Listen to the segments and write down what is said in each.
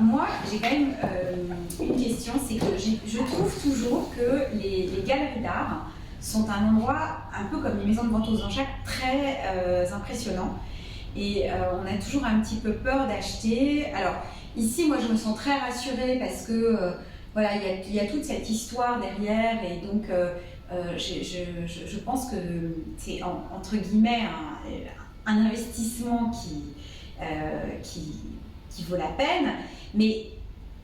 moi, j'ai quand même une question, c'est que je trouve toujours que les galeries d'art sont un endroit, un peu comme les maisons de vente aux enchères, très impressionnant. Et on a toujours un petit peu peur d'acheter. Alors, ici, moi, je me sens très rassurée parce que, voilà, il y a toute cette histoire derrière. Et donc, je pense que c'est, entre guillemets, un investissement qui vaut la peine, mais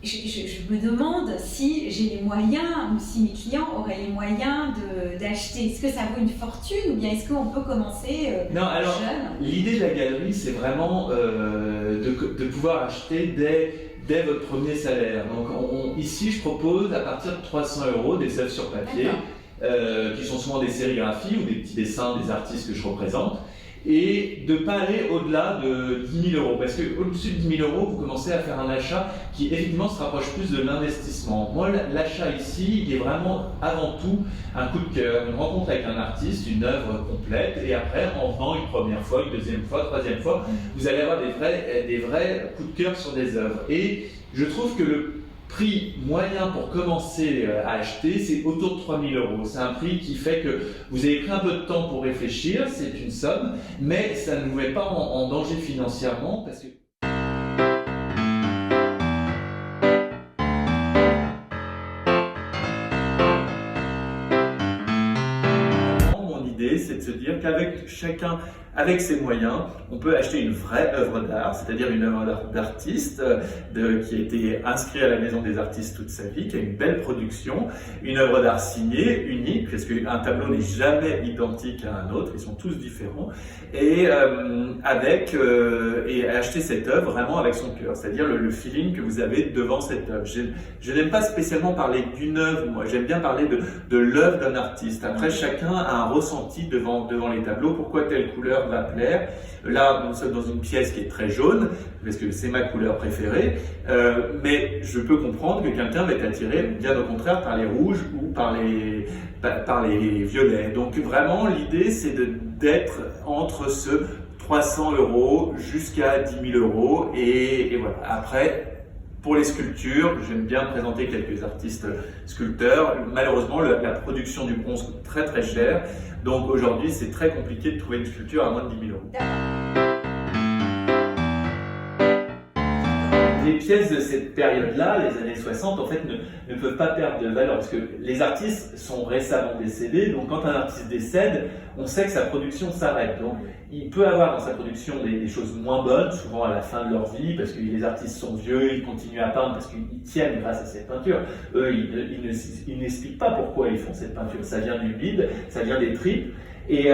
je me demande si j'ai les moyens ou si mes clients auraient les moyens d'acheter. Est-ce que ça vaut une fortune ou bien est-ce qu'on peut commencer Non, alors, jeune? l'idée de la galerie, c'est vraiment de pouvoir acheter dès votre premier salaire. Donc ici, je propose à partir de 300 € des œuvres sur papier, qui sont souvent des sérigraphies ou des petits dessins des artistes que je représente, et de ne pas aller au-delà de 10 000 €. Parce qu'au-dessus de 10 000 €, vous commencez à faire un achat qui effectivement se rapproche plus de l'investissement. Moi, l'achat ici, il est vraiment avant tout un coup de cœur, une rencontre avec un artiste, une œuvre complète, et après, en venant une première fois, une deuxième fois, troisième fois, vous allez avoir des vrais coups de cœur sur des œuvres. Et je trouve que le prix moyen pour commencer à acheter, c'est autour de 3 000 €. C'est un prix qui fait que vous avez pris un peu de temps pour réfléchir, c'est une somme, mais ça ne vous met pas en danger financièrement parce que mon idée, c'est de se dire qu'avec chacun, avec ses moyens, on peut acheter une vraie œuvre d'art, c'est-à-dire une œuvre d'artiste qui a été inscrite à la Maison des artistes toute sa vie, qui a une belle production, une œuvre d'art signée, unique, parce qu'un tableau n'est jamais identique à un autre, ils sont tous différents, et acheter cette œuvre vraiment avec son cœur, c'est-à-dire le feeling que vous avez devant cette œuvre. Je n'aime pas spécialement parler d'une œuvre, moi j'aime bien parler de l'œuvre d'un artiste. Après, chacun a un ressenti devant les tableaux, pourquoi telle couleur va plaire. Là, nous sommes dans une pièce qui est très jaune, parce que c'est ma couleur préférée, mais je peux comprendre que quelqu'un va être attiré, bien au contraire, par les rouges ou par les violets. Donc vraiment, l'idée, c'est d'être entre ce 300 € jusqu'à 10 000 €, et voilà. Après, pour les sculptures, j'aime bien présenter quelques artistes sculpteurs. Malheureusement, la production du bronze coûte très très cher. Donc aujourd'hui, c'est très compliqué de trouver une sculpture à moins de 10 000 €. Les pièces de cette période-là, les années 60, en fait, ne peuvent pas perdre de valeur parce que les artistes sont récemment décédés. Donc quand un artiste décède, on sait que sa production s'arrête. Donc il peut avoir dans sa production des choses moins bonnes, souvent à la fin de leur vie, parce que les artistes sont vieux, ils continuent à peindre parce qu'ils tiennent grâce à cette peinture. Eux, ils n'expliquent pas pourquoi ils font cette peinture. Ça vient du bide, ça vient des tripes et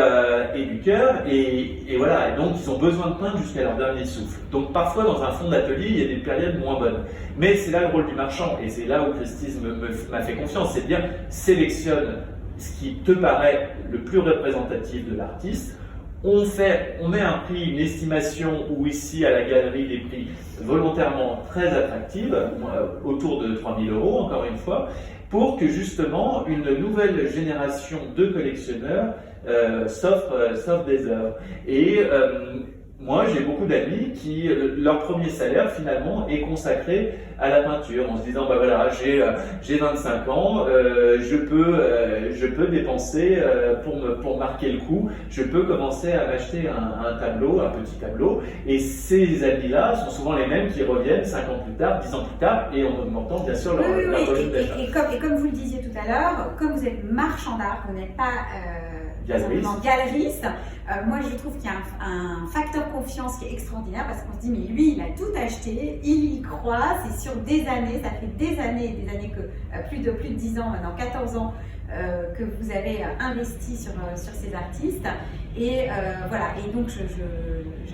du cœur, et voilà. Et donc ils ont besoin de peindre jusqu'à leur dernier souffle. Donc parfois dans un fond d'atelier, il y a des périodes moins bonnes. Mais c'est là le rôle du marchand, et c'est là où Christise m'a fait confiance, c'est de dire sélectionne ce qui te paraît le plus représentatif de l'artiste. On met un prix, une estimation, ou ici à la galerie des prix volontairement très attractifs, autour de 3 000 € encore une fois, pour que justement une nouvelle génération de collectionneurs s'offre des œuvres. Et moi, j'ai beaucoup d'amis qui, leur premier salaire, finalement, est consacré à la peinture, en se disant, bah voilà, j'ai 25 ans, je peux dépenser pour marquer le coup, je peux commencer à m'acheter un tableau, un petit tableau, et ces amis-là sont souvent les mêmes qui reviennent 5 ans plus tard, 10 ans plus tard, et en augmentant bien sûr leur volume d'achat. Et comme vous le disiez tout à l'heure, comme vous êtes marchand d'art, vous n'êtes pas galeriste. Moi, je trouve qu'il y a un facteur confiance qui est extraordinaire parce qu'on se dit, mais lui, il a tout acheté, il y croit, c'est sur des années, ça fait des années que plus de 10 ans, maintenant 14 ans, que vous avez investi sur ces artistes. Et voilà, et donc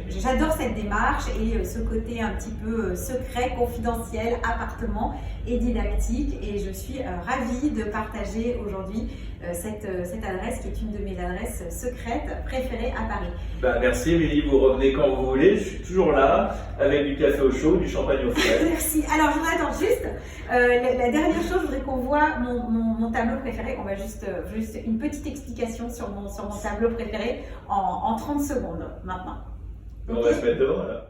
j'adore cette démarche et ce côté un petit peu secret, confidentiel, appartement et didactique. Et je suis ravie de partager aujourd'hui cette adresse qui est une de mes adresses secrètes préférées à Paris. Merci Émilie, vous revenez quand vous voulez, je suis toujours là avec du café au chaud, du champagne au frais. Merci. Alors je voudrais attendre juste la dernière chose, je voudrais qu'on voit mon tableau préféré. On va juste une petite explication sur mon tableau préféré en 30 secondes maintenant. On va se mettre devant là.